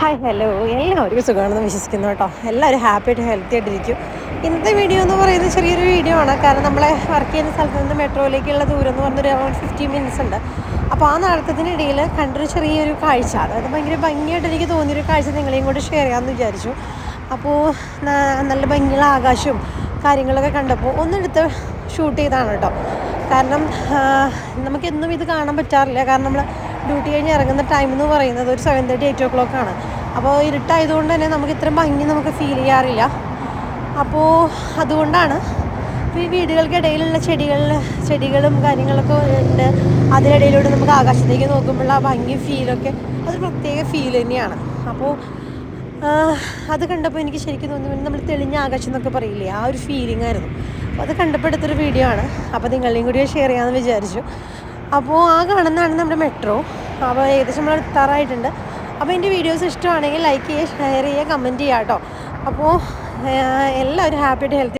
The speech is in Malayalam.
ഹായ് ഹലോ എല്ലാവർക്കും സുഖമാണെന്ന് വിശ്വസിക്കുന്നു കേട്ടോ. എല്ലാവരും ഹാപ്പി ഹെൽത്തി ആയിട്ടിരിക്കും. ഇന്നത്തെ വീഡിയോ എന്ന് പറയുന്നത് ചെറിയൊരു വീഡിയോ ആണ്. കാരണം നമ്മളെ വർക്ക് ചെയ്യുന്ന സ്ഥലത്ത് നിന്ന് മെട്രോയിലേക്കുള്ള ദൂരം എന്ന് പറഞ്ഞൊരു അറൗണ്ട് 15 മിനിറ്റ്സ് ഉണ്ട്. അപ്പോൾ ആ നടത്തത്തിനിടയിൽ കണ്ടൊരു ചെറിയൊരു കാഴ്ച, അതായത് ഭയങ്കര ഭംഗിയായിട്ട് എനിക്ക് തോന്നിയൊരു കാഴ്ച നിങ്ങളെയും കൂടി ഷെയർ ചെയ്യാമെന്ന് വിചാരിച്ചു. അപ്പോൾ നല്ല ഭംഗിയുള്ള ആകാശവും കാര്യങ്ങളൊക്കെ കണ്ടപ്പോൾ ഒന്നെടുത്ത് ഷൂട്ട് ചെയ്താണ് കേട്ടോ. കാരണം നമുക്കെന്നും ഇത് കാണാൻ പറ്റാറില്ല. കാരണം നമ്മൾ ഡ്യൂട്ടി കഴിഞ്ഞ് ഇറങ്ങുന്ന ടൈം എന്ന് പറയുന്നത് ഒരു 7:30 8 o'clock. അപ്പോൾ ഇരുട്ടായതുകൊണ്ട് തന്നെ നമുക്ക് ഇത്രയും ഭംഗി നമുക്ക് ഫീൽ ചെയ്യാറില്ല. അപ്പോൾ അതുകൊണ്ടാണ് ഈ വീടുകൾക്കിടയിലുള്ള ചെടികളും കാര്യങ്ങളൊക്കെ ഉണ്ട്. അതിനിടയിലൂടെ നമുക്ക് ആകാശത്തേക്ക് നോക്കുമ്പോൾ ആ ഭംഗി ഫീലൊക്കെ അതൊരു പ്രത്യേക ഫീൽ തന്നെയാണ്. അപ്പോൾ അത് കണ്ടപ്പോൾ എനിക്ക് ശരിക്കും തോന്നി, നമ്മൾ തെളിഞ്ഞ ആകാശം എന്നൊക്കെ പറയില്ലേ, ആ ഒരു ഫീലിംഗ് ആയിരുന്നു. അപ്പോൾ അത് കണ്ടപ്പോൾ എടുത്തൊരു വീഡിയോ ആണ്. അപ്പോൾ നിങ്ങളെയും കൂടി ഷെയർ ചെയ്യാമെന്ന് വിചാരിച്ചു. അപ്പോൾ ആ കാണുന്നതാണ് നമ്മുടെ മെട്രോ. അപ്പോൾ ഏകദേശം നമ്മൾ എത്താറായിട്ടുണ്ട്. അപ്പോൾ എൻ്റെ വീഡിയോസ് ഇഷ്ടമാണെങ്കിൽ ലൈക്ക് ചെയ്യുക, ഷെയർ ചെയ്യുക, കമൻറ്റ് ചെയ്യുക കേട്ടോ. അപ്പോൾ എല്ലാവരും ഹാപ്പി ആയിട്ട് ഹെൽത്തി